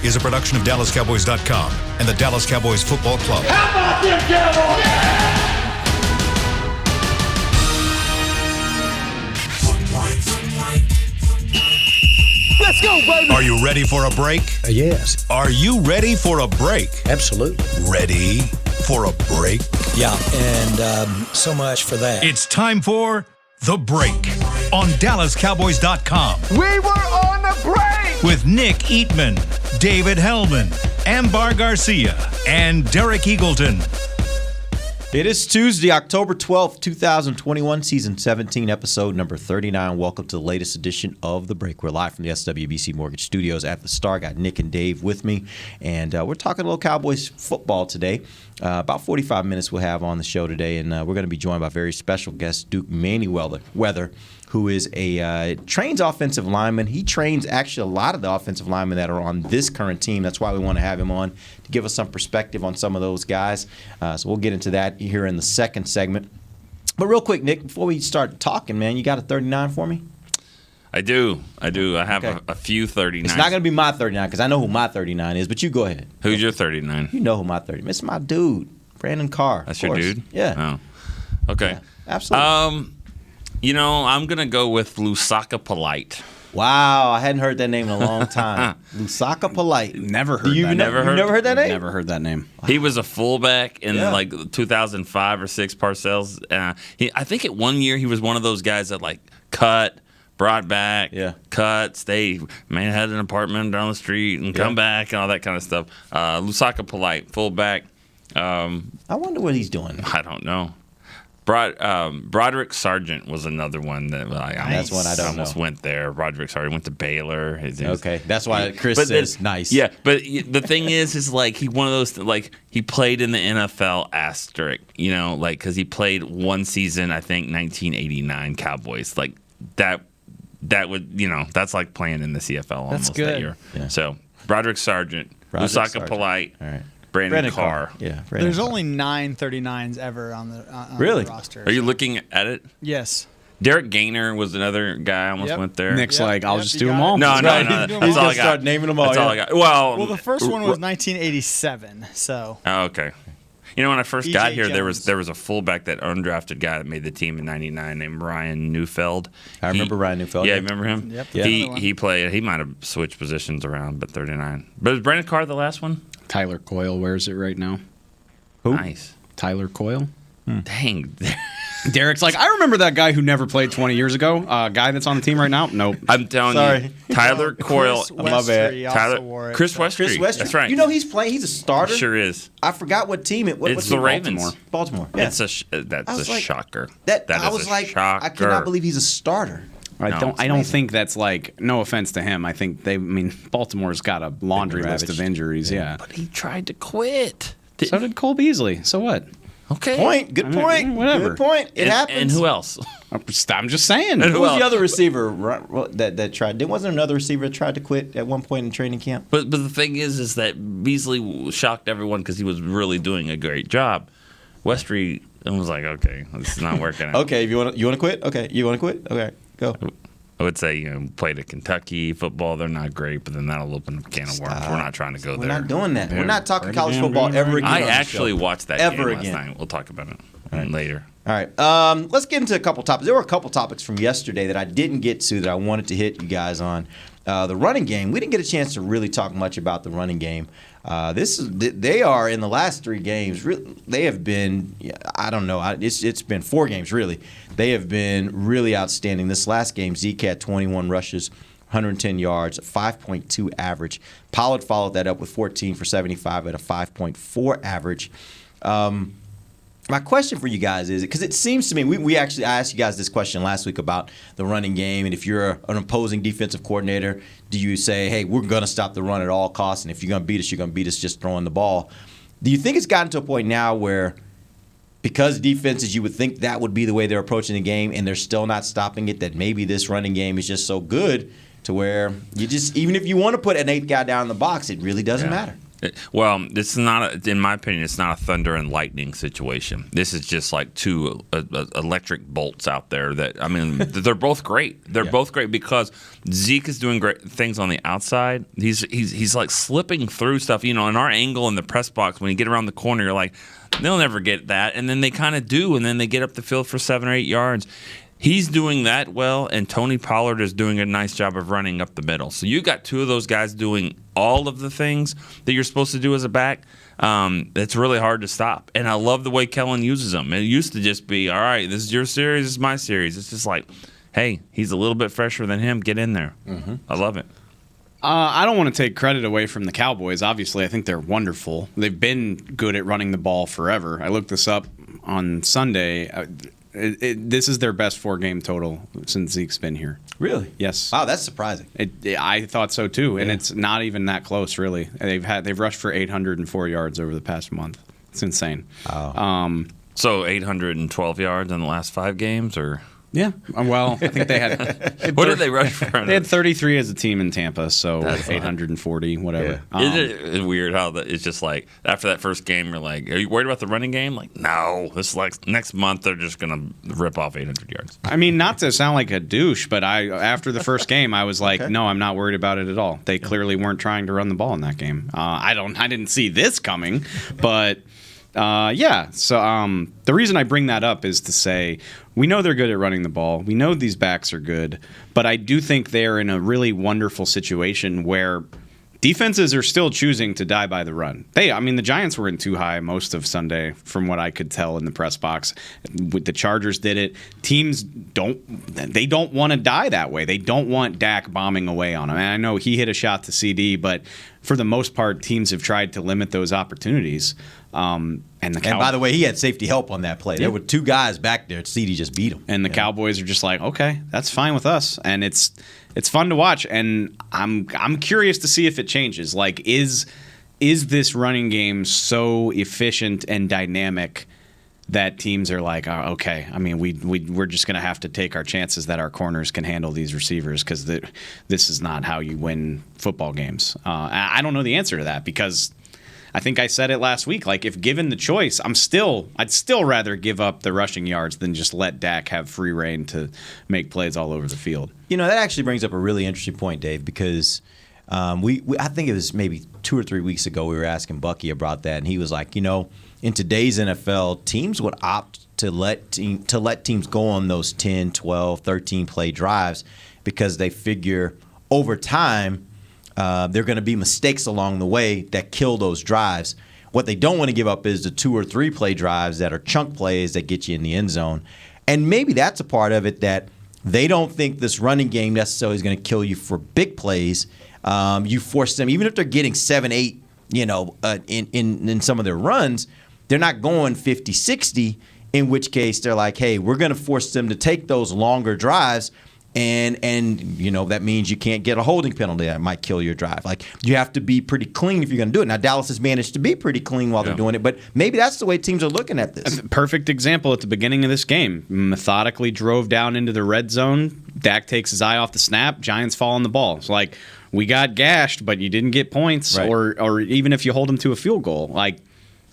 is a production of DallasCowboys.com and the Dallas Cowboys Football Club. How about them Cowboys? Yeah! Let's go, baby! Are you ready for a break? Yes. Are you ready for a break? Absolutely. Ready for a break? Yeah, and so much for that. It's time for The Break on DallasCowboys.com. We were on a break! With Nick Eatman, David Hellman, Ambar Garcia, and Derek Eagleton. It is Tuesday, October 12th, 2021, Season 17, Episode number 39. Welcome to the latest edition of The Break. We're live from the SWBC Mortgage Studios at the Star. Got Nick and Dave with me, and we're talking a little Cowboys football today. About 45 minutes we'll have on the show today, and we're going to be joined by very special guest, Duke Manyweather, who is a trains offensive lineman. He trains actually a lot of the offensive linemen that are on this current team. That's why we want to have him on to give us some perspective on some of those guys. So we'll get into that here in the second segment. But real quick, Nick, before we start talking, man, you got a 39 for me? I do. I have a few 39s. It's not going to be my 39 because I know who my 39 is, but you go ahead. Who's your 39? You know who my 39 is. It's my dude, Brandon Carr. That's your dude? Yeah. Oh. Okay. Yeah, absolutely. I'm going to go with Lusaka Polite. Wow, I hadn't heard that name in a long time. Lusaka Polite. Never heard that. Never heard that name? Never heard that name. He was a fullback in like 2005 or 6 Parcells. I think at one year he was one of those guys that like cut, brought back, cut, stayed, had an apartment down the street and come back and all that kind of stuff. Lusaka Polite, fullback. I wonder what he's doing. I don't know. Broderick Sargent was another one that that's one I don't almost know. Went there. Broderick Sargent went to Baylor. Okay, that's why Chris says nice. Yeah, but the thing is like he one of those like he played in the NFL asterisk, because he played one season, I think 1989 Cowboys, like that would that's like playing in the CFL almost that year. Yeah. So Broderick Sargent, Lusaka Polite. All right. Brandon Carr. Yeah. There's only 9 39s ever on the roster. Are you looking at it? Yes. Derek Gaynor was another guy I almost went there. Nick's I'll just do them all. No. That's all I got. Start naming them all. That's all I got. Well, the first one was 1987. So. Oh, okay. When I first got here, Jones. there was a fullback, that undrafted guy that made the team in '99 named Ryan Neufeld. I remember Ryan Neufeld. Yeah, remember him? Yep. Yeah. He played. He might have switched positions around, but 39. But is Brandon Carr the last one? Tyler Coyle wears it right now. Who? Nice. Tyler Coyle. Dang. Derek's like, I remember that guy who never played 20 years ago. Guy that's on the team right now? Nope. I'm telling you, Tyler Coyle. My bad. Chris Westry. That's right. He's playing. He's a starter. Sure is. I forgot what team it was. It's the Ravens. Baltimore. Yeah. That's a shocker. I was like, shocker. I cannot believe he's a starter. I don't think that's like, no offense to him. I think Baltimore's got a laundry list of injuries. Yeah. But he tried to quit. So did Cole Beasley. So what? Okay. Good point. Whatever. Good point. It happens. And who else? I'm just saying. Who was the other receiver that tried? There wasn't another receiver that tried to quit at one point in training camp. But the thing is that Beasley shocked everyone because he was really doing a great job. Westry was like, okay, this is not working out. Okay, you want to quit? Okay, you want to quit? Okay, go. I would say, played at Kentucky football. They're not great, but then that'll open a can of worms. We're not trying to go there. We're not doing that. We're not talking college football ever again. I actually watched that game last night. We'll talk about it later. All right. Let's get into a couple topics. There were a couple topics from yesterday that I didn't get to that I wanted to hit you guys on. The running game. We didn't get a chance to really talk much about the running game. They are in the last 3 games. They have been. I don't know. It's been 4 games really. They have been really outstanding. This last game, Zeke had 21 rushes, 110 yards, 5.2 average. Pollard followed that up with 14 for 75 at a 5.4 average. My question for you guys is, because it seems to me, I asked you guys this question last week about the running game, and if you're an opposing defensive coordinator, do you say, hey, we're going to stop the run at all costs, and if you're going to beat us, you're going to beat us just throwing the ball? Do you think it's gotten to a point now where, because defenses, you would think that would be the way they're approaching the game, and they're still not stopping it, that maybe this running game is just so good to where you just, even if you want to put an 8th guy down in the box, it really doesn't matter? Well, this is not, in my opinion, it's not a thunder and lightning situation. This is just like two electric bolts out there that, I mean, they're both great. They're both great because Zeke is doing great things on the outside. He's like slipping through stuff, in our angle in the press box. When you get around the corner, you're like, they'll never get that. And then they kind of do, and then they get up the field for 7 or 8 yards. He's doing that well, and Tony Pollard is doing a nice job of running up the middle. So you got two of those guys doing all of the things that you're supposed to do as a back. It's really hard to stop. And I love the way Kellen uses them. It used to just be, all right, this is your series, this is my series. It's just like, hey, he's a little bit fresher than him. Get in there. Mm-hmm. I love it. I don't want to take credit away from the Cowboys. Obviously, I think they're wonderful. They've been good at running the ball forever. I looked this up on Sunday. This is their best 4-game total since Zeke's been here. Really? Yes. Wow, that's surprising. I thought so too, and it's not even that close, really. They've rushed for 804 yards over the past month. It's insane. Wow. So 812 yards in the last 5 games, or? Yeah. Well, I think they had. What did they rush for? They had 33 as a team in Tampa, so 840, whatever. Yeah. Isn't it weird how it's just like after that first game, you're like, are you worried about the running game? Like, no. This is like next month they're just gonna rip off 800 yards. I mean, not to sound like a douche, but after the first game, I was like, no, I'm not worried about it at all. They clearly weren't trying to run the ball in that game. I didn't see this coming, but. So the reason I bring that up is to say we know they're good at running the ball. We know these backs are good, but I do think they're in a really wonderful situation where defenses are still choosing to die by the run. The Giants were in too high most of Sunday from what I could tell in the press box. The Chargers did it. Teams don't want to die that way. They don't want Dak bombing away on them. And I know he hit a shot to CD, but for the most part, teams have tried to limit those opportunities. And by the way, he had safety help on that play. Yeah. There were 2 guys back there. CD just beat him. And the Cowboys are just like, okay, that's fine with us. And it's fun to watch. And I'm curious to see if it changes. Like, is this running game so efficient and dynamic that teams are like, oh, okay, I mean, we're just going to have to take our chances that our corners can handle these receivers because this is not how you win football games. I don't know the answer to that because I think I said it last week. Like, if given the choice, I'd still rather give up the rushing yards than just let Dak have free reign to make plays all over the field. That actually brings up a really interesting point, Dave, because I think it was maybe 2 or 3 weeks ago we were asking Bucky about that, and he was like, in today's NFL, teams would opt to let teams go on those 10, 12, 13 play drives because they figure over time there are going to be mistakes along the way that kill those drives. What they don't want to give up is the 2 or 3 play drives that are chunk plays that get you in the end zone. And maybe that's a part of it, that they don't think this running game necessarily is going to kill you for big plays. You force them, even if they're getting 7, 8, in some of their runs, they're not going 50, 60, in which case they're like, hey, we're going to force them to take those longer drives. And that means you can't get a holding penalty that might kill your drive. Like, you have to be pretty clean if you're going to do it. Now, Dallas has managed to be pretty clean while they're doing it, but maybe that's the way teams are looking at this. Perfect example at the beginning of this game. Methodically drove down into the red zone. Dak takes his eye off the snap. Giants fall on the ball. It's like, we got gashed, but you didn't get points, right. or even if you hold them to a field goal. Like,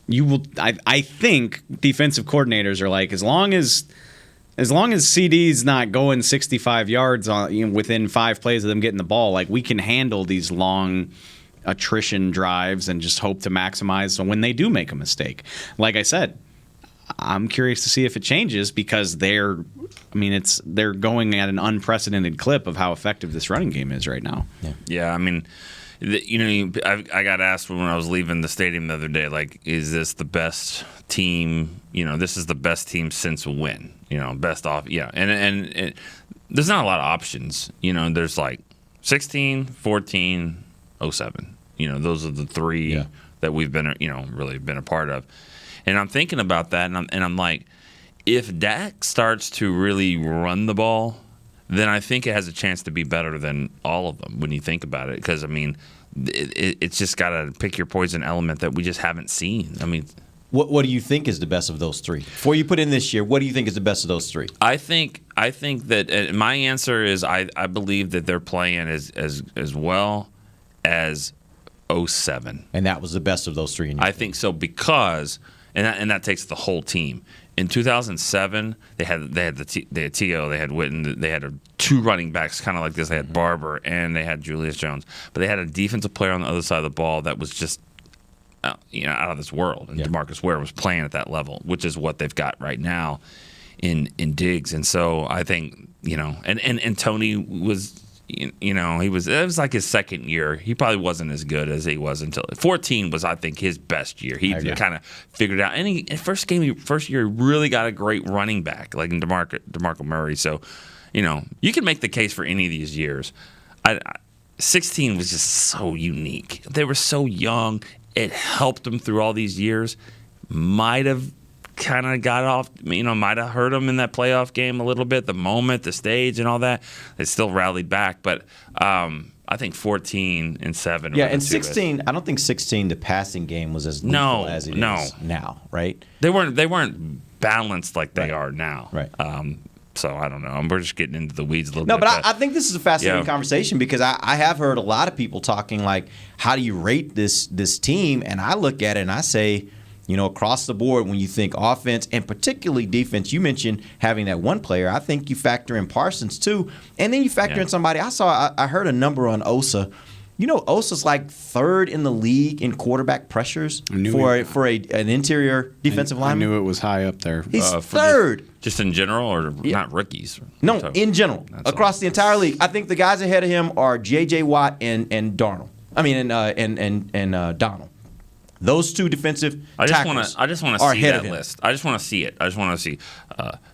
you will. I think defensive coordinators are like, as long as CD's not going 65 yards within 5 plays of them getting the ball, like, we can handle these long attrition drives and just hope to maximize when they do make a mistake. Like I said, I'm curious to see if it changes because they're going at an unprecedented clip of how effective this running game is right now. Yeah, I mean, I got asked when I was leaving the stadium the other day, like, is this the best team? This is the best team since when? Best off. Yeah, and there's not a lot of options. There's like 16, 14, 07. Those are the 3 that we've been, really been a part of. And I'm thinking about that, and I'm like, if Dak starts to really run the ball, then I think it has a chance to be better than all of them when you think about it. Because, I mean, it's just got to pick your poison element that we just haven't seen. I mean, what do you think is the best of those 3? Before you put in this year, what do you think is the best of those 3? I think that my answer is I believe that they're playing as well as 07. And that was the best of those three. I think so because, and that takes the whole team. In 2007, they had T.O., they had Witten, they had two running backs kind of like this. They had Barber and they had Julius Jones, but they had a defensive player on the other side of the ball that was just out of this world. And DeMarcus Ware was playing at that level, which is what they've got right now in Diggs. And so I think and Tony was. It was like his second year. He probably wasn't as good as he was until 14 was, I think, his best year. He kind of figured it out. And first year, he really got a great running back like DeMarco Murray. So, you can make the case for any of these years. 16 was just so unique. They were so young. It helped them through all these years. Might have kind of got off, might have hurt them in that playoff game a little bit, the moment, the stage, and all that. They still rallied back, but I think 14 and 7. Yeah, and 16. I don't think 16. The passing game was as lethal as it is now, right? They weren't balanced like they are now, right? So I don't know. We're just getting into the weeds a little bit. No, but I think this is a fascinating conversation because I have heard a lot of people talking like, how do you rate this team? And I look at it and I say, across the board, when you think offense and particularly defense, you mentioned having that one player. I think you factor in Parsons too, and then you factor in somebody. I heard a number on Osa. Osa's like third in the league in quarterback pressures for an interior defensive lineman. I knew it was high up there. He's third. Just in general, or not rookies? No, in general, across the entire league. I think the guys ahead of him are J.J. Watt and Darnold. And Donald. Those two defensive tackles. I just want to see that list. I just want to see it. I just want to see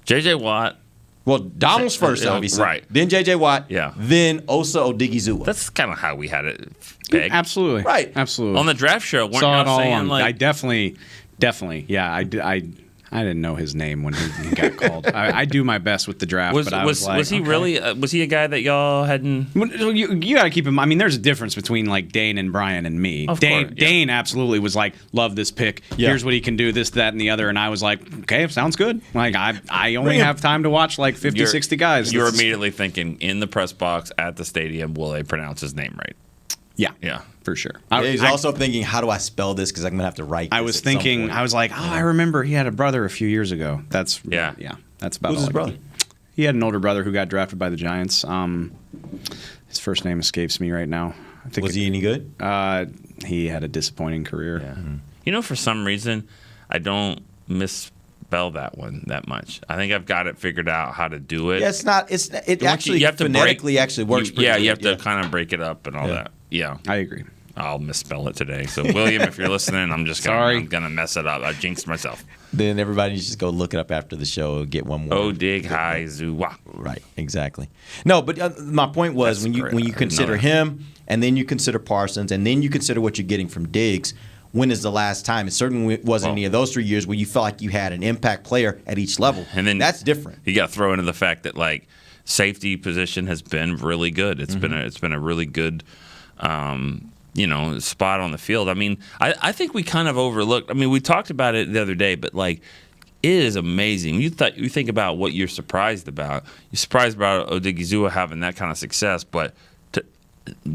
J.J. Watt. Well, Donald's first, obviously. Right. Then J.J. Watt. Yeah. Then Osa Odigizua. That's kind of how we had it pegged. Absolutely. Right. Absolutely. On the draft show, weren't Saw you it all saying along. like... I definitely. Yeah, I didn't know his name when he got called. I do my best with the draft, but I was like, was he really? Was he a guy that y'all hadn't? You got to keep him. I mean, there's a difference between like Dane and Brian and me. Dane absolutely was like, love this pick. Yeah. Here's what he can do, this, that, and the other. And I was like, okay, sounds good. Like I only have time to watch like 50, 60 guys. You're immediately thinking in the press box at the stadium, will they pronounce his name right? Yeah, for sure. He's also thinking, how do I spell this? Because I'm gonna have to write. I was thinking, I was like, I remember he had a brother a few years ago. That's That's about. Who's his brother? He had an older brother who got drafted by the Giants. His first name escapes me right now. Was he any good? He had a disappointing career. Yeah. Mm-hmm. For some reason, I don't misspell that one that much. I think I've got it figured out how to do it. Yeah, it's not. It actually phonetically actually works. Pretty good. You have to kind of break it up and all that. Yeah, I agree. I'll misspell it today. So, William, if you're listening, I'm gonna mess it up. I jinxed myself. Then everybody just go look it up after the show. Get one more. Odigizua. Right, exactly. No, but my point was when you consider him, and then you consider Parsons, and then you consider what you're getting from Diggs. When is the last time? It certainly wasn't any of those 3 years where you felt like you had an impact player at each level. And then that's different. You got to throw into the fact that like safety position has been really good. It's been a really good. Spot on the field. I mean, I think we kind of overlooked. I mean, we talked about it the other day, but like, it is amazing. You think about what you're surprised about. You're surprised about Odigizua having that kind of success, but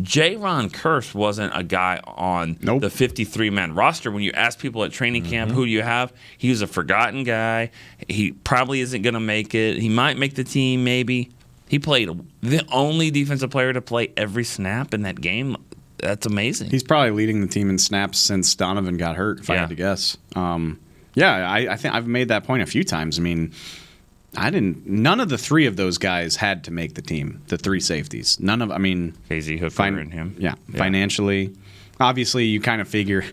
J-Ron Kearse wasn't a guy on the 53-man roster. When you ask people at training camp, who do you have? He was a forgotten guy. He probably isn't going to make it. He might make the team, maybe. He played the only defensive player to play every snap in that game. That's amazing. He's probably leading the team in snaps since Donovan got hurt, if I had to guess. I think I've made that point a few times. I mean, none of the three of those guys had to make the team, the three safeties. Casey Hooker and him. Yeah, financially. Obviously, you kind of figure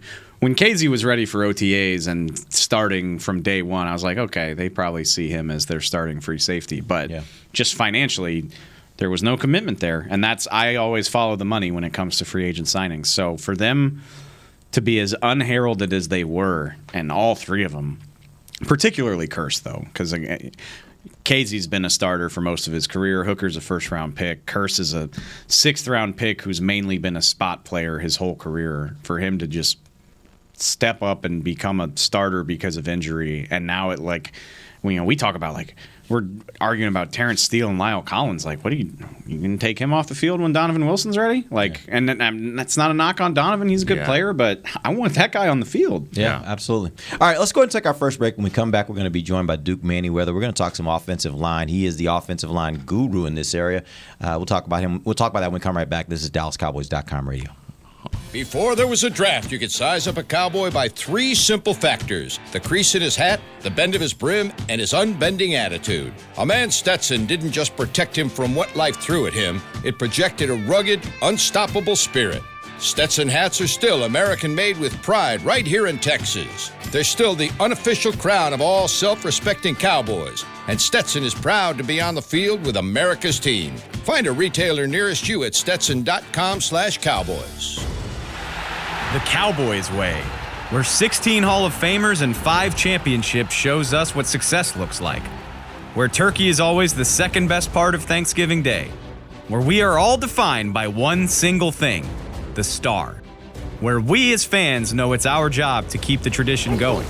when Casey was ready for OTAs and starting from day one, I was like, okay, they probably see him as their starting free safety. But just financially, there was no commitment there. And I always follow the money when it comes to free agent signings. So for them to be as unheralded as they were, and all three of them, particularly Kearse, though, because Casey's been a starter for most of his career. Hooker's a first-round pick. Kearse is a sixth-round pick who's mainly been a spot player his whole career. For him to just step up and become a starter because of injury, and now we talk about like we're arguing about Terrence Steele and Lyle Collins. Like, what are you going to take him off the field when Donovan Wilson's ready? Like, and that's not a knock on Donovan. He's a good player, but I want that guy on the field. Yeah, absolutely. All right, let's go ahead and take our first break. When we come back, we're going to be joined by Duke Manyweather. We're going to talk some offensive line. He is the offensive line guru in this area. We'll talk about him. We'll talk about that when we come right back. This is DallasCowboys.com radio. Before there was a draft, you could size up a cowboy by 3 simple factors: the crease in his hat, the bend of his brim, and his unbending attitude. A man's Stetson didn't just protect him from what life threw at him, it projected a rugged, unstoppable spirit. Stetson hats are still American-made with pride right here in Texas. They're still the unofficial crown of all self-respecting cowboys, and Stetson is proud to be on the field with America's team. Find a retailer nearest you at stetson.com/cowboys. The Cowboys way, where 16 Hall of Famers and 5 championships shows us what success looks like. Where turkey is always the second best part of Thanksgiving Day. Where we are all defined by one single thing, the star. Where we as fans know it's our job to keep the tradition going.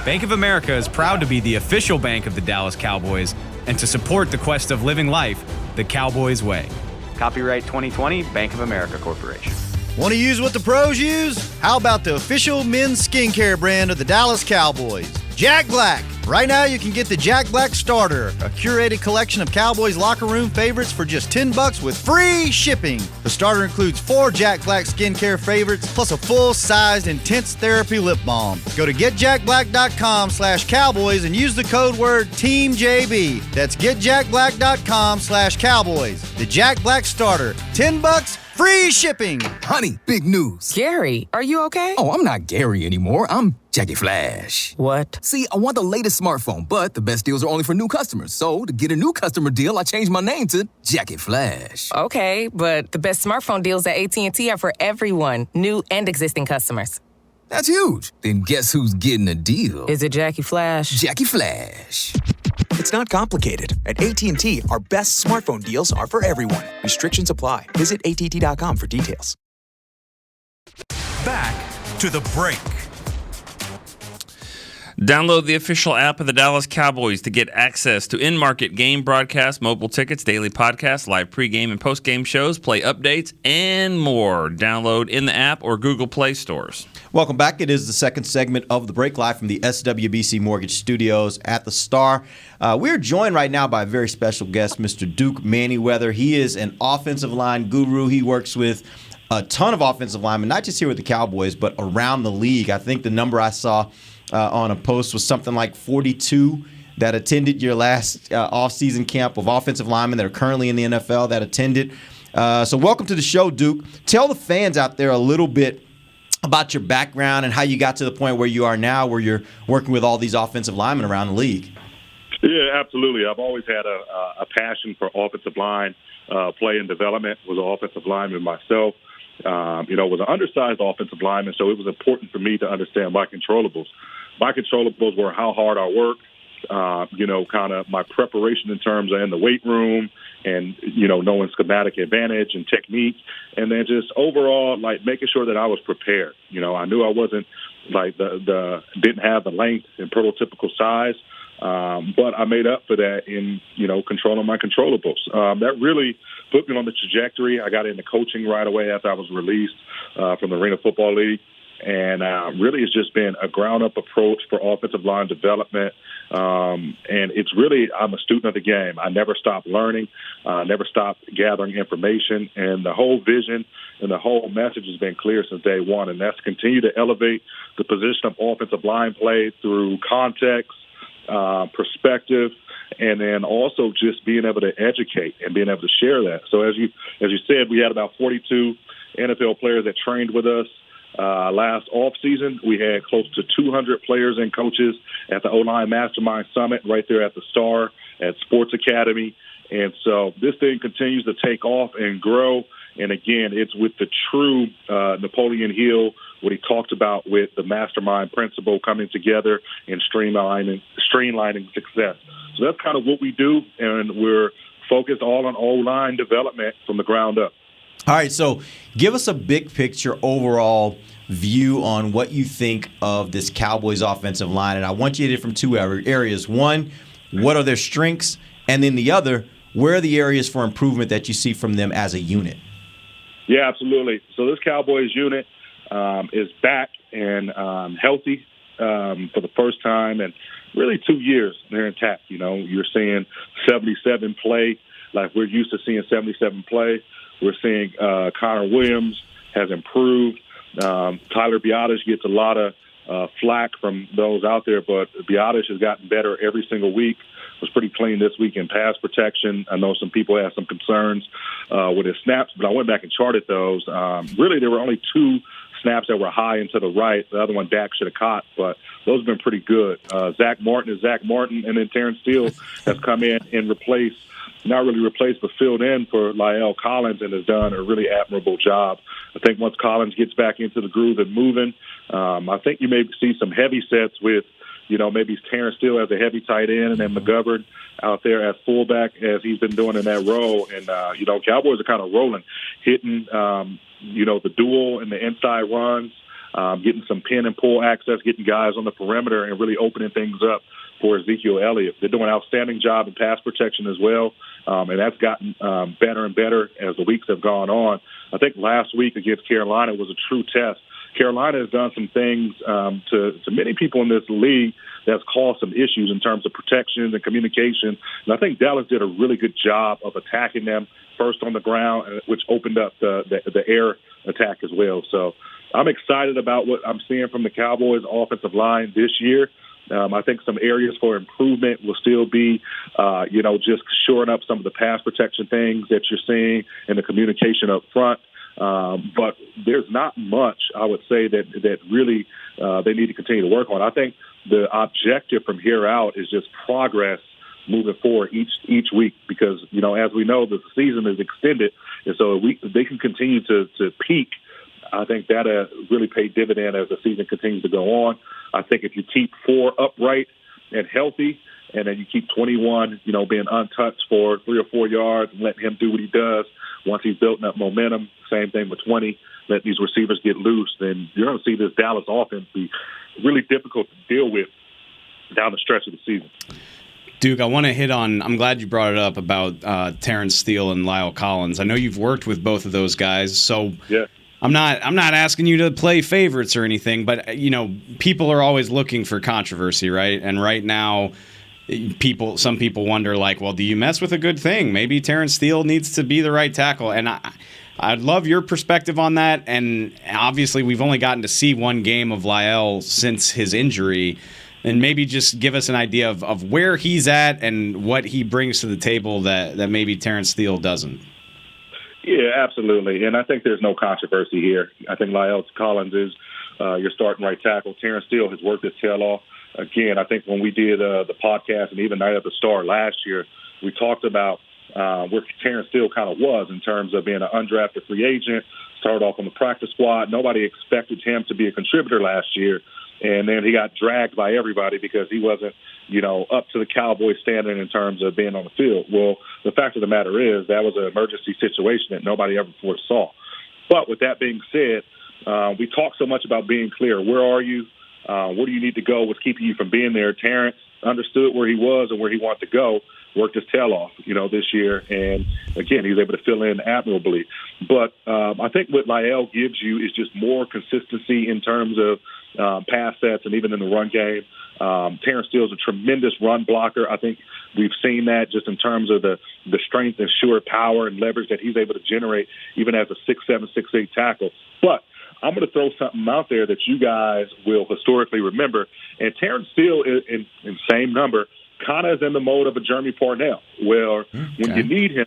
Bank of America is proud to be the official bank of the Dallas Cowboys and to support the quest of living life the Cowboys way. Copyright 2020, Bank of America Corporation. Want to use what the pros use? How about the official men's skincare brand of the Dallas Cowboys, Jack Black? Right now you can get the Jack Black Starter, a curated collection of Cowboys locker room favorites for just $10 with free shipping. The starter includes 4 Jack Black skincare favorites plus a full-sized intense therapy lip balm. Go to getjackblack.com/cowboys and use the code word TEAMJB. That's getjackblack.com/cowboys. The Jack Black Starter, $10, free shipping. Honey, big news. Gary, are you okay? Oh, I'm not Gary anymore. I'm Jackie Flash. What? See, I want the latest smartphone, but the best deals are only for new customers. So, to get a new customer deal, I changed my name to Jackie Flash. Okay, but the best smartphone deals at AT&T are for everyone, new and existing customers. That's huge. Then guess who's getting a deal? Is it Jackie Flash? Jackie Flash. It's not complicated. At AT&T, our best smartphone deals are for everyone. Restrictions apply. Visit att.com for details. Back to the break. Download the official app of the Dallas Cowboys to get access to in-market game broadcasts, mobile tickets, daily podcasts, live pregame and postgame shows, play updates, and more. Download in the app or Google Play stores. Welcome back. It is the second segment of The Break, live from the SWBC Mortgage Studios at the Star. We're joined right now by a very special guest, Mr. Duke Manyweather. He is an offensive line guru. He works with a ton of offensive linemen, not just here with the Cowboys, but around the league. I think the number I saw on a post was something like 42 that attended your last off-season camp of offensive linemen that are currently in the NFL that attended. So welcome to the show, Duke. Tell the fans out there a little bit about your background and how you got to the point where you are now, where you're working with all these offensive linemen around the league. Yeah, absolutely. I've always had a passion for offensive line play and development. Was an offensive lineman myself. Was an undersized offensive lineman, so it was important for me to understand my controllables. My controllables were how hard I worked, kind of my preparation in terms of in the weight room and, knowing schematic advantage and technique, and then just overall, like, making sure that I was prepared. I knew I wasn't, didn't have the length and prototypical size, but I made up for that in, controlling my controllables. That really put me on the trajectory. I got into coaching right away after I was released from the Arena Football League. And really it's just been a ground-up approach for offensive line development. And it's really, I'm a student of the game. I never stop learning, never stop gathering information. And the whole vision and the whole message has been clear since day one, and that's continue to elevate the position of offensive line play through context, perspective, and then also just being able to educate and being able to share that. So as you said, we had about 42 NFL players that trained with us. Last offseason, we had close to 200 players and coaches at the O-Line Mastermind Summit right there at the Star at Sports Academy. And so this thing continues to take off and grow. And, again, it's with the true Napoleon Hill, what he talked about with the mastermind principle coming together and streamlining success. So that's kind of what we do, and we're focused all on O-line development from the ground up. All right, so give us a big picture overall view on what you think of this Cowboys offensive line. And I want you to hit it from two areas. One, What are their strengths? And then the other, where are the areas for improvement that you see from them as a unit? Yeah, absolutely. So this Cowboys unit is back and healthy for the first time in really 2 years. They're intact. You're seeing 77 play like we're used to seeing 77 play. We're seeing Connor Williams has improved. Tyler Biadasz gets a lot of flack from those out there, but Biadasz has gotten better every single week. Was pretty clean this week in pass protection. I know some people had some concerns with his snaps, but I went back and charted those. Really, there were only 2 snaps that were high and to the right. The other one Dak should have caught, but those have been pretty good. Zack Martin is Zack Martin, and then Terrence Steele has come in and not really replaced, but filled in for Lyle Collins and has done a really admirable job. I think once Collins gets back into the groove and moving, I think you may see some heavy sets with, maybe Terrence Steele as a heavy tight end and then McGovern out there as fullback as he's been doing in that role. And, Cowboys are kind of rolling, hitting, the duel and the inside runs, getting some pin and pull access, getting guys on the perimeter and really opening things up for Ezekiel Elliott. They're doing an outstanding job in pass protection as well, and that's gotten better and better as the weeks have gone on. I think last week against Carolina was a true test. Carolina has done some things to many people in this league that's caused some issues in terms of protections and communication. And I think Dallas did a really good job of attacking them first on the ground, which opened up the air attack as well. So I'm excited about what I'm seeing from the Cowboys offensive line this year. I think some areas for improvement will still be, just shoring up some of the pass protection things that you're seeing and the communication up front. But there's not much, I would say, that really they need to continue to work on. I think the objective from here out is just progress moving forward each week because, as we know, the season is extended. And so they can continue to peak. I think that really paid dividend as the season continues to go on. I think if you keep 4 upright and healthy, and then you keep 21, being untouched for 3 or 4 yards and letting him do what he does once he's built up momentum, same thing with 20, let these receivers get loose, then you're going to see this Dallas offense be really difficult to deal with down the stretch of the season. Duke, I want to hit on, I'm glad you brought it up about Terrence Steele and Lyle Collins. I know you've worked with both of those guys, so yeah. I'm not asking you to play favorites or anything, but people are always looking for controversy, right? And right now, some people wonder, like, well, do you mess with a good thing? Maybe Terrence Steele needs to be the right tackle, and I'd love your perspective on that. And obviously, we've only gotten to see one game of Lyle since his injury, and maybe just give us an idea of where he's at and what he brings to the table that maybe Terrence Steele doesn't. Yeah, absolutely. And I think there's no controversy here. I think Lyle Collins is your starting right tackle. Terrence Steele has worked his tail off. Again, I think when we did the podcast and even Night at the Star last year, we talked about where Terrence Steele kind of was in terms of being an undrafted free agent, started off on the practice squad. Nobody expected him to be a contributor last year. And then he got dragged by everybody because he wasn't, up to the Cowboys standard in terms of being on the field. Well, the fact of the matter is that was an emergency situation that nobody ever foresaw. But with that being said, we talk so much about being clear. Where are you? Where do you need to go? What's keeping you from being there? Terrence understood where he was and where he wanted to go, worked his tail off, this year. And, again, he was able to fill in admirably. But I think what Lyle gives you is just more consistency in terms of pass sets and even in the run game. Terrence Steele is a tremendous run blocker. I think we've seen that just in terms of the strength and sheer power and leverage that he's able to generate even as a 6'7", 6'8" tackle. But I'm going to throw something out there that you guys will historically remember. And Terrence Steele, in same number, kind of is in the mode of a Jeremy Parnell, where when you need him,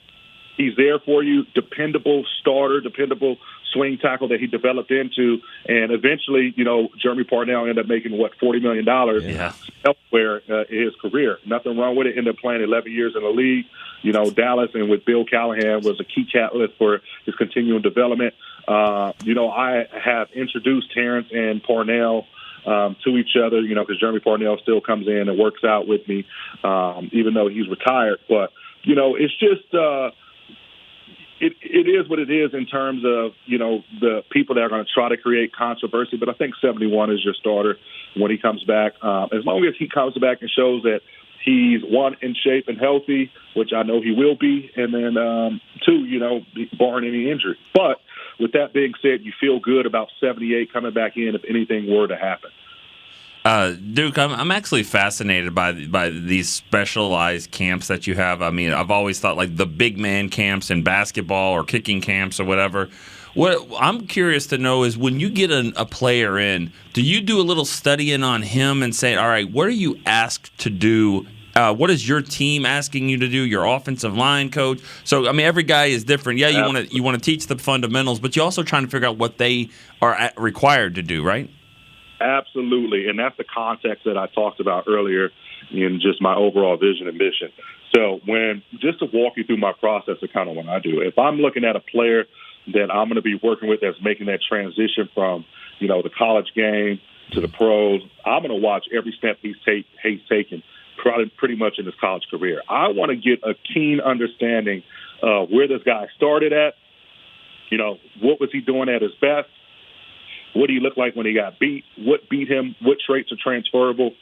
he's there for you, dependable starter, dependable swing tackle that he developed into. And eventually, Jeremy Parnell ended up making, $40 million elsewhere in his career. Nothing wrong with it. Ended up playing 11 years in the league. Dallas and with Bill Callahan was a key catalyst for his continuing development. I have introduced Terrence and Parnell to each other, because Jeremy Parnell still comes in and works out with me, even though he's retired. But, it's just it is what it is in terms of, the people that are going to try to create controversy. But I think 71 is your starter when he comes back. As long as he comes back and shows that he's, one, in shape and healthy, which I know he will be, and then, two, barring any injury. But with that being said, you feel good about 78 coming back in if anything were to happen. Duke, I'm actually fascinated by these specialized camps that you have. I mean, I've always thought like the big man camps in basketball or kicking camps or whatever. What I'm curious to know is when you get a player in, do you do a little studying on him and say, all right, what are you asked to do? What is your team asking you to do? Your offensive line coach. So I mean, every guy is different. Yeah, you want to teach the fundamentals, but you're also trying to figure out what they are required to do, right? Absolutely, and that's the context that I talked about earlier in just my overall vision and mission. So just to walk you through my process of kind of what I do, if I'm looking at a player that I'm going to be working with that's making that transition from, the college game to the pros, I'm going to watch every step he's taken pretty much in his college career. I want to get a keen understanding of where this guy started at, what was he doing at his best, what do you look like when he got beat? What beat him? What traits are transferable?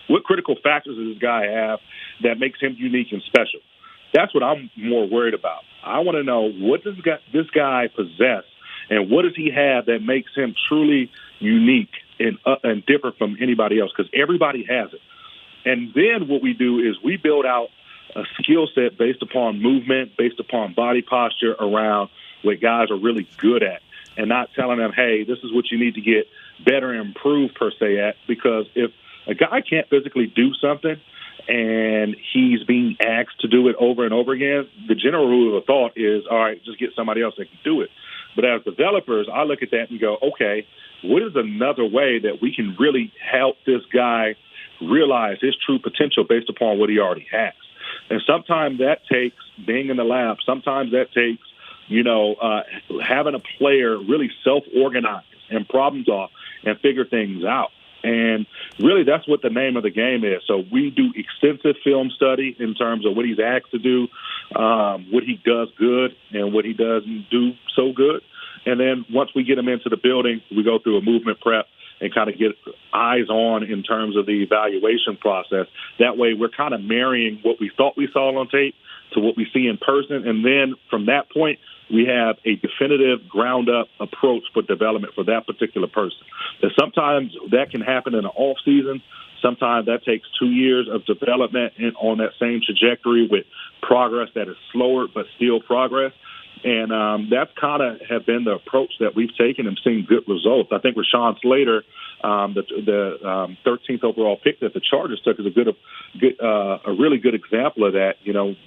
What critical factors does this guy have that makes him unique and special? That's what I'm more worried about. I want to know, what does this guy possess, and what does he have that makes him truly unique and different from anybody else? Because everybody has it. And then what we do is we build out a skill set based upon movement, based upon body posture around what guys are really good at. And not telling them, hey, this is what you need to get better and improve per se at. Because if a guy can't physically do something and he's being asked to do it over and over again, the general rule of thought is, all right, just get somebody else that can do it. But as developers, I look at that and go, okay, what is another way that we can really help this guy realize his true potential based upon what he already has? And sometimes that takes being in the lab. Sometimes that takes having a player really self-organize and problem solve and figure things out. And really, that's what the name of the game is. So we do extensive film study in terms of what he's asked to do, what he does good and what he doesn't do so good. And then once we get him into the building, we go through a movement prep and kind of get eyes on in terms of the evaluation process. That way, we're kind of marrying what we thought we saw on tape to what we see in person. And then from that point, we have a definitive ground-up approach for development for that particular person. And sometimes that can happen in the off season. Sometimes that takes 2 years of development on that same trajectory with progress that is slower but still progress. And that's kind of have been the approach that we've taken and seen good results. I think Rashawn Slater, the 13th overall pick that the Chargers took, is a really good example of that.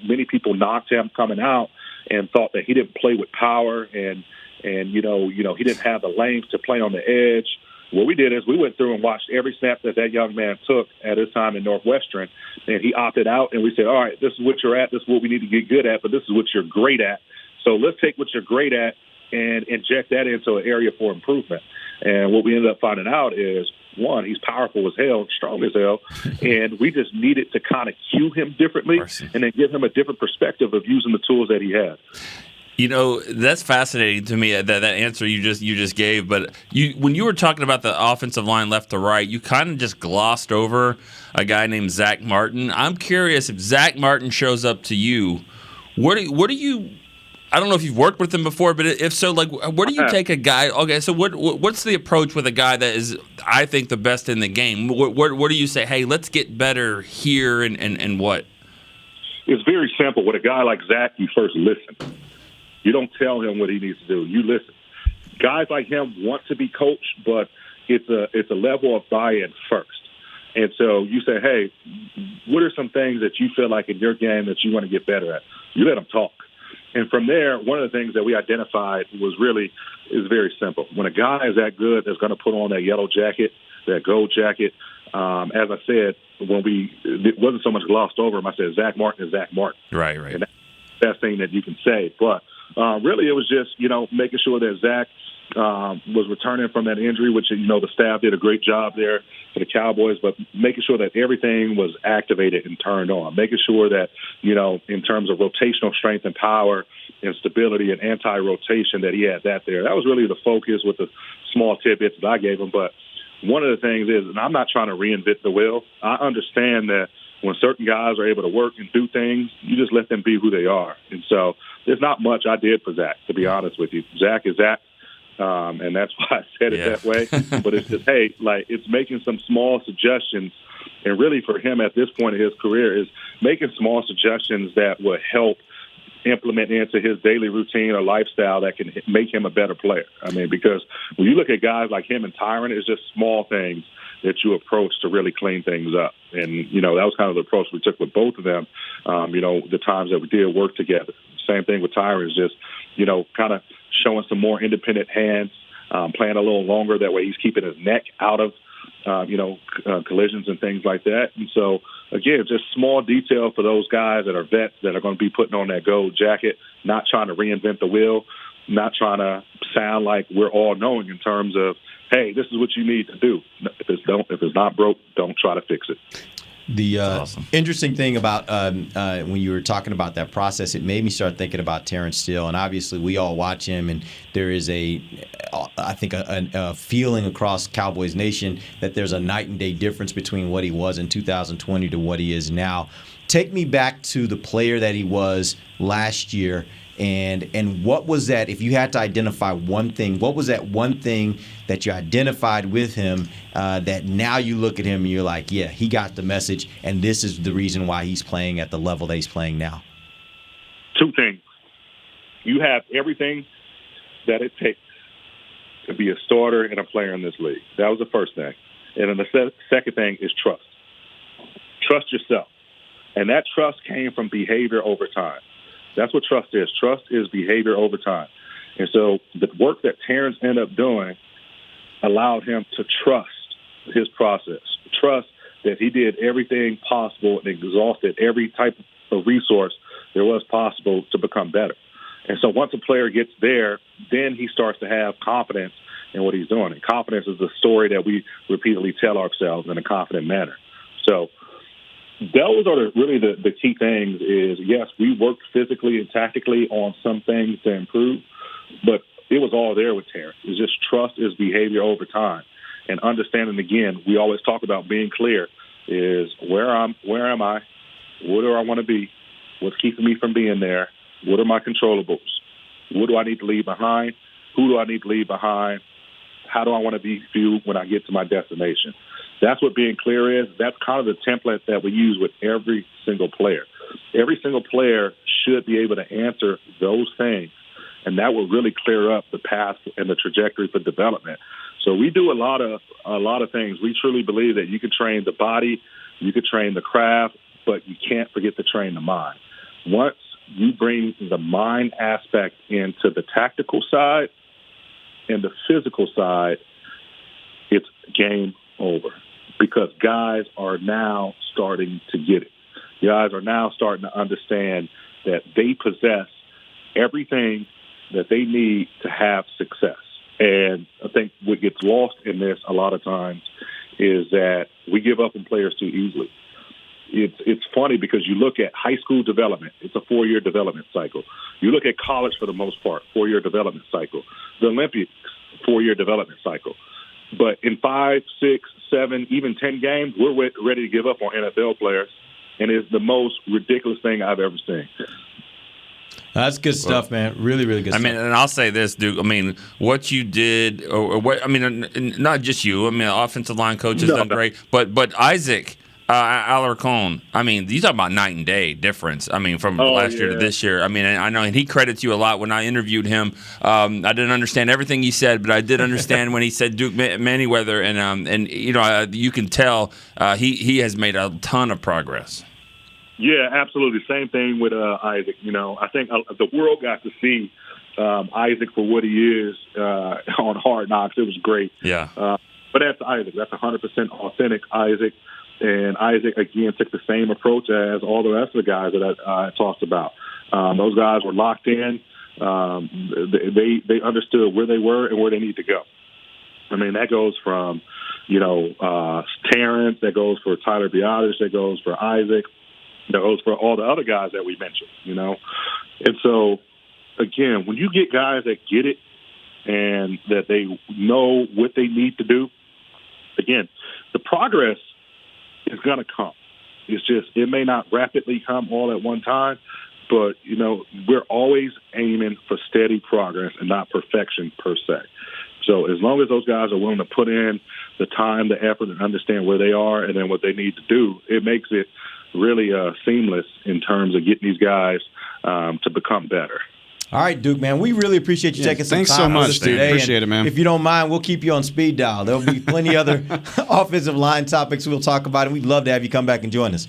Many people knocked him coming out and thought that he didn't play with power and he didn't have the length to play on the edge. What we did is we went through and watched every snap that young man took at his time in Northwestern, and he opted out, and we said, all right, this is what you're at, this is what we need to get good at, but this is what you're great at. So let's take what you're great at and inject that into an area for improvement. And what we ended up finding out is, one, he's powerful as hell, strong as hell, and we just needed to kind of cue him differently and then give him a different perspective of using the tools that he had. That's fascinating to me, that answer you just gave. But when you were talking about the offensive line left to right, you kind of just glossed over a guy named Zack Martin. I'm curious, if Zack Martin shows up to you, what do you I don't know if you've worked with him before, but if so, like, where do you take a guy? Okay, so what's the approach with a guy that is, I think, the best in the game? What do you say? Hey, let's get better here, and what? It's very simple. With a guy like Zach, you first listen. You don't tell him what he needs to do. You listen. Guys like him want to be coached, but it's a level of buy-in first. And so you say, hey, what are some things that you feel like in your game that you want to get better at? You let them talk. And from there, one of the things that we identified is very simple. When a guy is that good that's going to put on that yellow jacket, that gold jacket, as I said, it wasn't so much glossed over him. I said, Zack Martin is Zack Martin. Right. And that's the best thing that you can say. But really it was just, making sure that Zack was returning from that injury, which, the staff did a great job there for the Cowboys, but making sure that everything was activated and turned on, making sure that, in terms of rotational strength and power and stability and anti-rotation, that he had that there. That was really the focus with the small tidbits that I gave him. But one of the things is, and I'm not trying to reinvent the wheel, I understand that when certain guys are able to work and do things, you just let them be who they are. And so there's not much I did for Zack, to be honest with you. Zack is Zack, and that's why I said it that way. But it's just, hey, like, it's making some small suggestions. And really for him at this point in his career is making small suggestions that will help implement into his daily routine or lifestyle that can make him a better player. I mean, because when you look at guys like him and Taryn, it's just small things that you approach to really clean things up. And, you know, that was kind of the approach we took with both of them, you know, the times that we did work together. Same thing with Taryn is just, you know, kind of showing some more independent hands, playing a little longer. That way he's keeping his neck out of, collisions and things like that. And so, again, just small detail for those guys that are vets that are going to be putting on that gold jacket, not trying to reinvent the wheel, not trying to sound like we're all knowing in terms of, hey, this is what you need to do. If it's not broke, don't try to fix it. The interesting thing about when you were talking about that process, it made me start thinking about Terence Steele. And obviously, we all watch him, and there is a feeling across Cowboys Nation that there's a night and day difference between what he was in 2020 to what he is now. Take me back to the player that he was last year. And what was that, if you had to identify one thing, what was that one thing that you identified with him that now you look at him and you're like, yeah, he got the message, and this is the reason why he's playing at the level that he's playing now? Two things. You have everything that it takes to be a starter and a player in this league. That was the first thing. And then the second thing is trust. Trust yourself. And that trust came from behavior over time. That's what trust is. Trust is behavior over time. And so the work that Terrence ended up doing allowed him to trust his process, trust that he did everything possible and exhausted every type of resource there was possible to become better. And so once a player gets there, then he starts to have confidence in what he's doing. And confidence is the story that we repeatedly tell ourselves in a confident manner. So those are really the key things is, yes, we worked physically and tactically on some things to improve, but it was all there with Terrence. It's just trust is behavior over time. And understanding, again, we always talk about being clear is where am I? What do I want to be? What's keeping me from being there? What are my controllables? What do I need to leave behind? Who do I need to leave behind? How do I want to be viewed when I get to my destination? That's what being clear is. That's kind of the template that we use with every single player. Every single player should be able to answer those things, and that will really clear up the path and the trajectory for development. So we do a lot of things. We truly believe that you can train the body, you can train the craft, but you can't forget to train the mind. Once you bring the mind aspect into the tactical side and the physical side, it's game over. Because guys are now starting to get it. Guys are now starting to understand that they possess everything that they need to have success. And I think what gets lost in this a lot of times is that we give up on players too easily. It's funny because you look at high school development, it's a 4-year development cycle. You look at college for the most part, 4-year development cycle. The Olympics, 4-year development cycle. But in 5, 6, 7, even 10 games, we're ready to give up on NFL players, and it's the most ridiculous thing I've ever seen. That's good stuff, man. Really, really good stuff. I mean, and I'll say this, Duke. I mean, what you did, or what, I mean, not just you. I mean, offensive line coach has done great. But Isaac Alarcon, I mean, you talk about night and day difference. I mean, from last year to this year. I mean, I know, and he credits you a lot. When I interviewed him, I didn't understand everything he said, but I did understand when he said Duke Manyweather, and you know, you can tell he has made a ton of progress. Yeah, absolutely. Same thing with Isaac. You know, I think the world got to see Isaac for what he is on Hard Knocks. It was great. Yeah. But that's Isaac. That's 100% authentic Isaac. And Isaac, again, took the same approach as all the rest of the guys that I talked about. Those guys were locked in. They understood where they were and where they need to go. I mean, that goes from, you know, Terrence, that goes for Tyler Biotis, that goes for Isaac, that goes for all the other guys that we mentioned, you know. And so, again, when you get guys that get it and that they know what they need to do, again, the progress is going to come. It's just it may not rapidly come all at one time, but, we're always aiming for steady progress and not perfection per se. So as long as those guys are willing to put in the time, the effort, and understand where they are and then what they need to do, it makes it really seamless in terms of getting these guys to become better. All right, Duke, man, we really appreciate you taking some time. Thanks so much, today. dude. Appreciate it, man. If you don't mind, we'll keep you on speed dial. There'll be plenty other offensive line topics we'll talk about, and we'd love to have you come back and join us.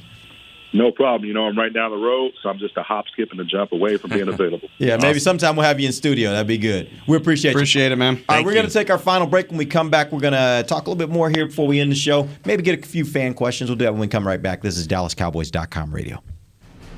No problem. I'm right down the road, so I'm just a hop, skip, and a jump away from being available. Yeah, maybe sometime we'll have you in studio. That'd be good. We appreciate it, man. All right, we're going to take our final break. When we come back, we're going to talk a little bit more here before we end the show. Maybe get a few fan questions. We'll do that when we come right back. This is DallasCowboys.com radio.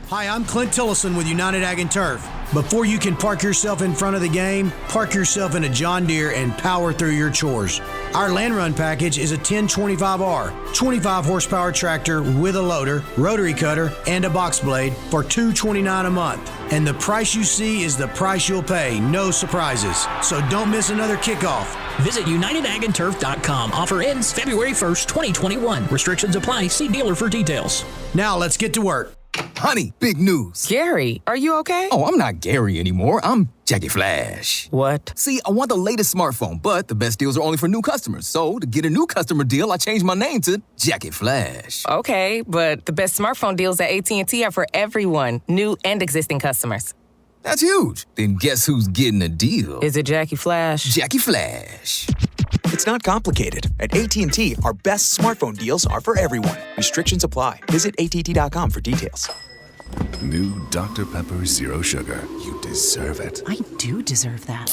Hi, I'm Clint Tillison with United Ag and Turf. Before you can park yourself in front of the game, park yourself in a John Deere and power through your chores. Our Land Run package is a 1025R, 25 horsepower tractor with a loader, rotary cutter, and a box blade for $229 a month. And the price you see is the price you'll pay, no surprises. So don't miss another kickoff. Visit UnitedAgAndTurf.com. Offer ends February 1st, 2021. Restrictions apply. See dealer for details. Now let's get to work. Honey, big news. Gary, are you okay? Oh, I'm not Gary anymore. I'm Jackie Flash. What? See, I want the latest smartphone, but the best deals are only for new customers. So, to get a new customer deal, I changed my name to Jackie Flash. Okay, but the best smartphone deals at AT&T are for everyone, new and existing customers. That's huge. Then guess who's getting a deal? Is it Jackie Flash? Jackie Flash. It's not complicated. At AT&T, our best smartphone deals are for everyone. Restrictions apply. Visit att.com for details. New Dr. Pepper Zero Sugar. You deserve it. I do deserve that.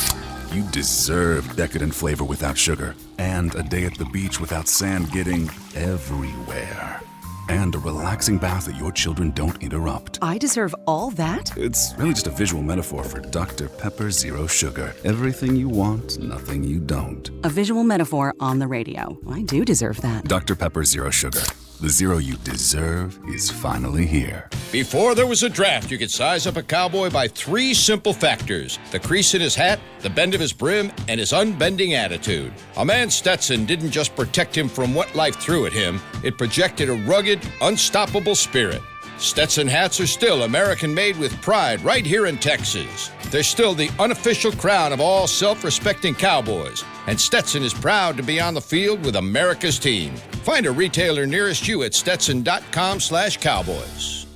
You deserve decadent flavor without sugar. And a day at the beach without sand getting everywhere. And a relaxing bath that your children don't interrupt. I deserve all that? It's really just a visual metaphor for Dr. Pepper Zero Sugar. Everything you want, nothing you don't. A visual metaphor on the radio. I do deserve that. Dr. Pepper Zero Sugar. The zero you deserve is finally here. Before there was a draft, you could size up a cowboy by 3 simple factors: the crease in his hat, the bend of his brim, and his unbending attitude. A man's Stetson didn't just protect him from what life threw at him, it projected a rugged, unstoppable spirit. Stetson hats are still American-made with pride right here in Texas. They're still the unofficial crown of all self-respecting cowboys, and Stetson is proud to be on the field with America's team. Find a retailer nearest you at stetson.com/cowboys.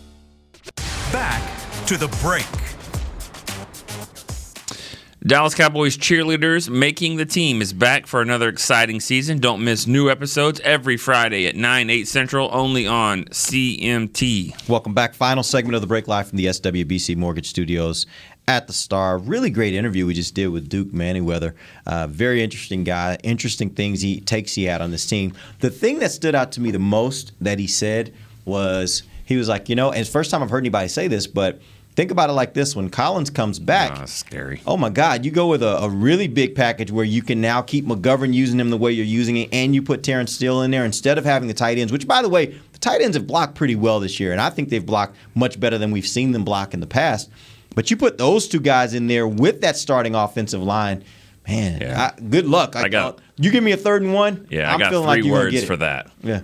Back to the break. Dallas Cowboys cheerleaders making the team is back for another exciting season. Don't miss new episodes every Friday at 9, 8 Central, only on CMT. Welcome back. Final segment of the break, live from the SWBC Mortgage Studios at the Star. Really great interview we just did with Duke Manyweather. Very interesting guy. Interesting things he had on this team. The thing that stood out to me the most that he said was, he was like, and it's the first time I've heard anybody say this, but think about it like this: when Collins comes back, that's scary. Oh my God, you go with a really big package where you can now keep McGovern using him the way you're using it, and you put Terrence Steele in there instead of having the tight ends, which, by the way, the tight ends have blocked pretty well this year, and I think they've blocked much better than we've seen them block in the past. But you put those two guys in there with that starting offensive line, man, Yeah. Good luck. You give me a 3rd and 1, Yeah, I'm I got feeling 3 like you're gonna words get it. for that. Yeah.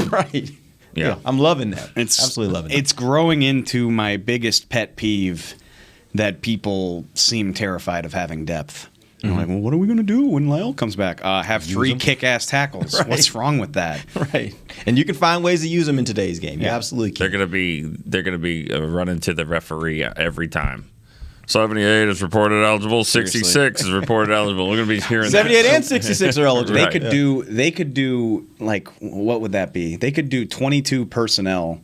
Right. Yeah. I'm loving that. It's absolutely loving it. It's growing into my biggest pet peeve that people seem terrified of having depth. And I'm like, well, what are we going to do when Lyle comes back? Have 3 kick-ass tackles. Right. What's wrong with that? Right. And you can find ways to use them in today's game. You absolutely can. They're gonna be running to the referee every time. 78 is reported eligible. 66 is reported eligible. We're gonna be hearing 78 that. and 66 are eligible. They could do like, what would that be? They could do 22 personnel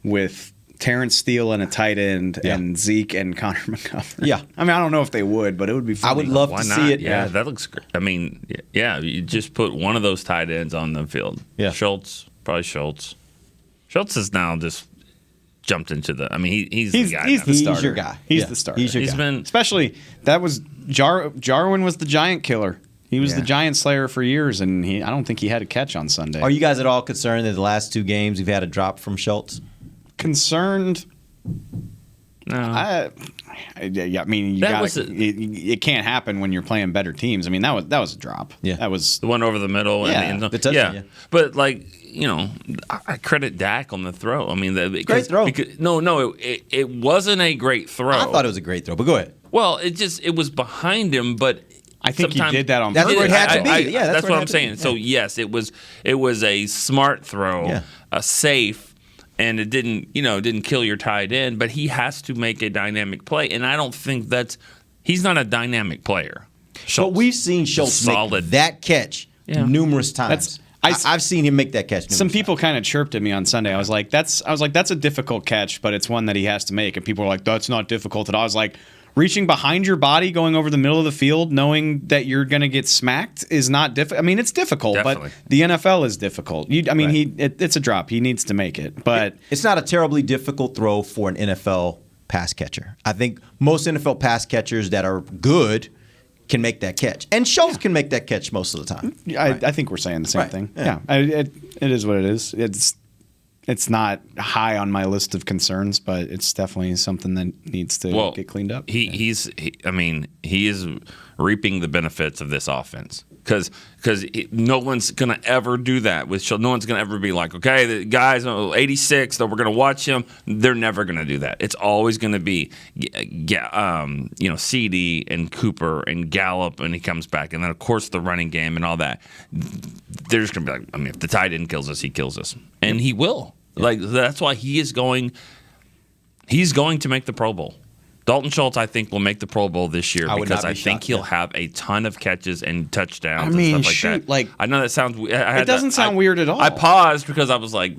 with Terrence Steele and a tight end and Zeke and Connor McGovern. Yeah. I mean, I don't know if they would, but it would be funny. I would love Why to not? see it. Yeah, that looks great. I mean, yeah, you just put one of those tight ends on the field. Yeah. Schultz. Schultz has now just jumped into the. I mean, he's the guy. He's the starter. He's your guy. He's the starter. He's your guy. been especially that was Jarwin was the giant killer. He was the giant slayer for years, and I don't think he had a catch on Sunday. Are you guys at all concerned that the last 2 games we've had a drop from Schultz? Concerned? No. I mean, it can't happen when you're playing better teams. I mean, that was a drop. Yeah, that was the one over the middle. Yeah, and the touchdown, yeah. But like I credit Dak on the throw. I mean, great throw. It wasn't a great throw. I thought it was a great throw, but go ahead. Well, it was behind him, but I think he did that on purpose. That's where it had to be. That's what I'm saying. So yes, it was a smart throw, a safe. And it didn't kill your tight end, but he has to make a dynamic play, and I don't think he's not a dynamic player. But we've seen Schultz make that catch numerous times. I've seen him make that catch. Some people kind of chirped at me on Sunday. I was like, that's a difficult catch, but it's one that he has to make. And people were like, that's not difficult at all. I was like, reaching behind your body, going over the middle of the field, knowing that you're going to get smacked is not difficult. I mean, it's difficult, Definitely. But the NFL is difficult. It's a drop. He needs to make it. But it's not a terribly difficult throw for an NFL pass catcher. I think most NFL pass catchers that are good can make that catch. And Schultz can make that catch most of the time. I think we're saying the same thing. Yeah. It is what it is. It's not high on my list of concerns, but it's definitely something that needs to get cleaned up. He is reaping the benefits of this offense because no one's going to ever do that with Schultz. No one's going to ever be like, okay, the guy's 86, so we're going to watch him. They're never going to do that. It's always going to be, CD and Cooper and Gallup, and he comes back, and then of course the running game and all that. They're just going to be like, I mean, if the tight end kills us, he kills us, and he will. Like that's why he's going to make the Pro Bowl. Dalton Schultz, I think, will make the Pro Bowl this year because I think he'll have a ton of catches and touchdowns and stuff like that. I know that sounds weird. It doesn't sound weird at all. I paused because I was like,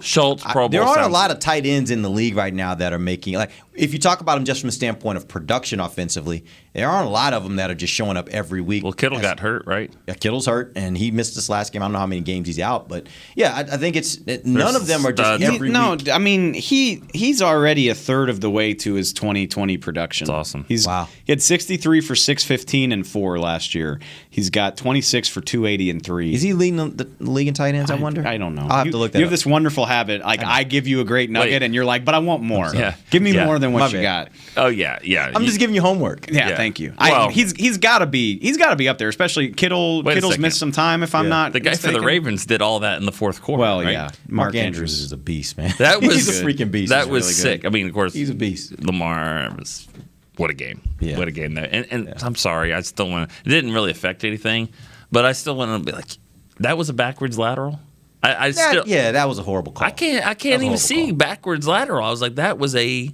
Schultz Pro Bowl. There aren't a lot of tight ends in the league right now that are making, like, if you talk about them just from a standpoint of production offensively, there aren't a lot of them that are just showing up every week. Well, Kittle got hurt, right? Yeah, Kittle's hurt, and he missed this last game. I don't know how many games he's out, but yeah, I think none of them are just every week. No, I mean, he's already a third of the way to his 2020 production. That's awesome. He had 63 for 615 and 4 last year. He's got 26 for 280 and 3. Is he leading the league in tight ends, I wonder? I don't know. I'll have to look that You up. have this wonderful habit. Like, I give you a great nugget, and you're like, but I want more. Yeah. Give me more than what you got. Oh, yeah. I'm just giving you homework. Yeah, thank you. He's got to be up there, especially Kittle. Kittle's missed some time, if I'm not the guy mistaken. for the Ravens did all that in the fourth quarter. Well, right? yeah. Mark Andrews is a beast, man. That was he's a freaking beast. That was really sick. Good. I mean, of course, he's a beast. Lamar was what a game. Yeah. What a game there. And I'm sorry, I still want to. It didn't really affect anything, but I still want to be like, that was a backwards lateral. That was a horrible call. I can't even see backwards lateral. I was like, that was a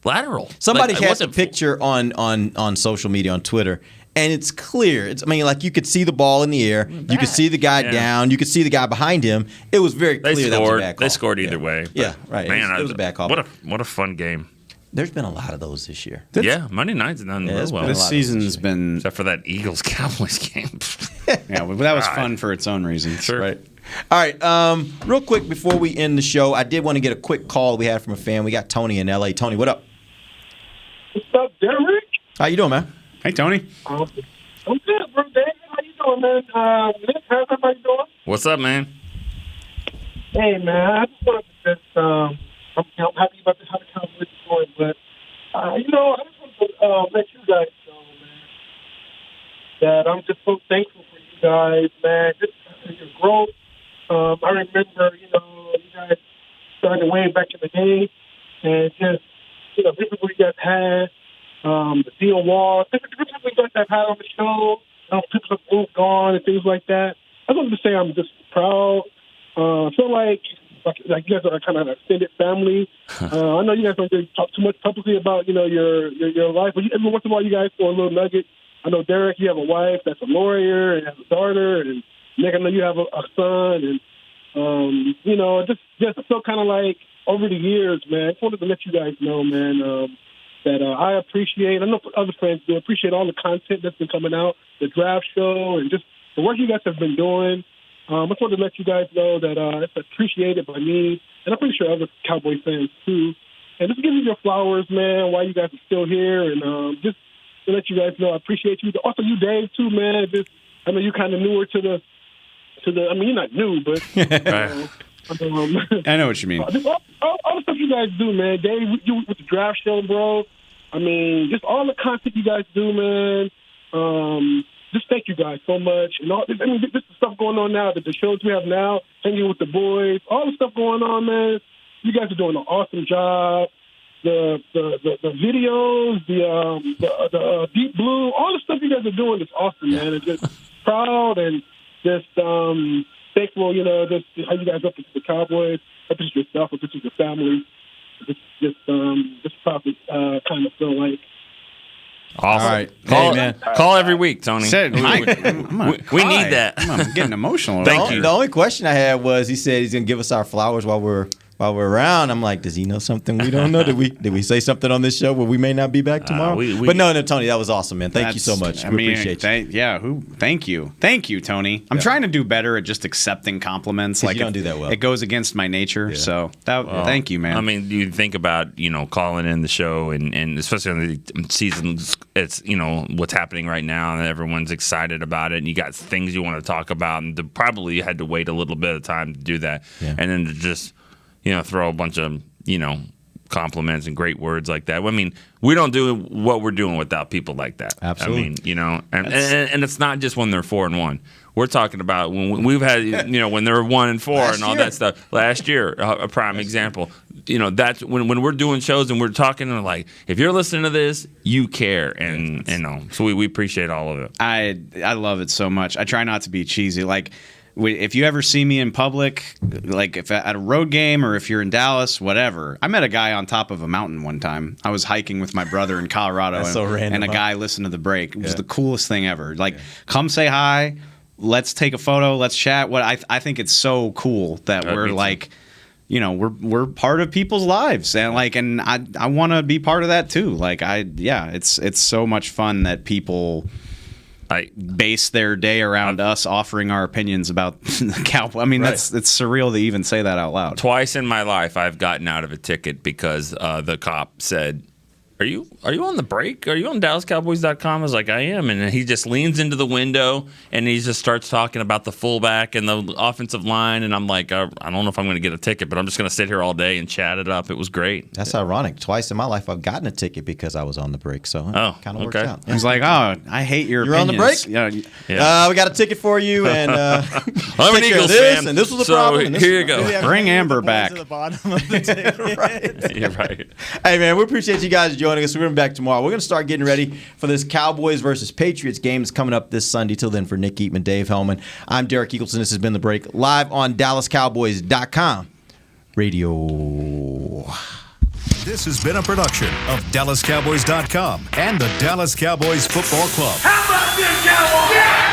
lateral. Somebody has a picture on social media, on Twitter, and it's clear. You could see the ball in the air. You could see the guy down. You could see the guy behind him. It was very clear that was a bad call. They scored either way. Yeah, right. Man, it was a bad call. What a fun game. There's been a lot of those this year. Monday night's done real well. This season's been, except for that Eagles-Cowboys game. Yeah, but that was fun for its own reasons. Sure. Right. All right. Real quick before we end the show, I did want to get a quick call we had from a fan. We got Tony in L.A. Tony, what up? What's up, Derek? How you doing, man? Hey, Tony. I'm good, bro. David, how you doing, man? Nick, how's everybody doing? What's up, man? Hey, man, I just wanted to I'm happy about how the Cowboys are going, but, I just want to let you guys know, man, that I'm just so thankful for you guys, man, just for your growth. I remember, you guys started way back in the day, and just, different people you guys had, the deal wall, different people you guys have had on the show, people have moved on and things like that. I wanted to say I'm just proud. I feel like you guys are kind of an extended family. I know you guys don't really talk too much publicly about, your life, but every once in a while you guys throw a little nugget. I know, Derek, you have a wife that's a lawyer and has a daughter, and Nick, I know you have a son, and, just feel kind of like over the years, man, I just wanted to let you guys know, man, that I appreciate, I know other friends do, appreciate all the content that's been coming out, the draft show, and just the work you guys have been doing. I just wanted to let you guys know that it's appreciated by me, and I'm pretty sure other Cowboy fans too. And just give me your flowers, man, while you guys are still here, and just to let you guys know I appreciate you. Also, you, Dave, too, man. I know you're kind of newer to the. I mean, you're not new, but I know what you mean. All the stuff you guys do, man. Dave, you with the draft show, bro. I mean, just all the content you guys do, man. Just thank you guys so much. And all, I mean, this is stuff going on now, the shows we have now, hanging with the boys, all the stuff going on, man. You guys are doing an awesome job. The videos, the Deep Blue, all the stuff you guys are doing is awesome, man. And just proud and just thankful, just how you guys up to the Cowboys, up to yourself, up to your family. Just probably kind of feel like. Awesome. All right. Call, hey, man. Call every week, Tony. We need that. I'm getting emotional. Thank you. The only question I had was he said he's going to give us our flowers while we're around. I'm like, does he know something we don't know? Did we say something on this show where we may not be back tomorrow? But no, Tony, that was awesome, man. Thank you so much. We appreciate you. Thank you, Tony. I'm trying to do better at just accepting compliments. Like you don't do that well. It goes against my nature. So thank you, man. I mean, you think about calling in the show and especially on the season, it's what's happening right now and everyone's excited about it and you got things you want to talk about and probably you had to wait a little bit of time to do that and then to just throw a bunch of, compliments and great words like that. I mean, we don't do what we're doing without people like that. Absolutely. I mean, and it's not just when they're 4-1. We're talking about when we've had, when they're 1-4 and all that stuff. Last year, a prime example. That's when we're doing shows and we're talking and we're like, if you're listening to this, you care. And, so we appreciate all of it. I love it so much. I try not to be cheesy. Like, if you ever see me in public, like if at a road game or if you're in Dallas, whatever. I met a guy on top of a mountain one time. I was hiking with my brother in Colorado, and a guy listened to the break. It was the coolest thing ever. Like, come say hi, let's take a photo, let's chat. What I think it's so cool that we're like, we're part of people's lives, and I want to be part of that too. Like it's so much fun that people base their day around us offering our opinions about the Cowboys. I mean, it's surreal to even say that out loud. Twice in my life, I've gotten out of a ticket because the cop said, Are you on the break? Are you on DallasCowboys.com? I was like, I am. And he just leans into the window and he just starts talking about the fullback and the offensive line. And I'm like, I don't know if I'm going to get a ticket, but I'm just going to sit here all day and chat it up. It was great. That's ironic. Twice in my life, I've gotten a ticket because I was on the break. So it kind of works out. Yeah. He's like, I hate your You're opinions. on the break? We got a ticket for you. And I'm an Eagles this, fan. And this was a so problem. Here you go. Bring Amber back. To the bottom of the ticket. Right. You're right. Hey, man, we appreciate you guys joining us. We're going to be back tomorrow. We're going to start getting ready for this Cowboys versus Patriots game. It's coming up this Sunday. Till then, for Nick Eatman, Dave Hellman, I'm Derek Eagleson. This has been The Break, live on DallasCowboys.com radio. This has been a production of DallasCowboys.com and the Dallas Cowboys Football Club. How about this, Cowboys? Yeah!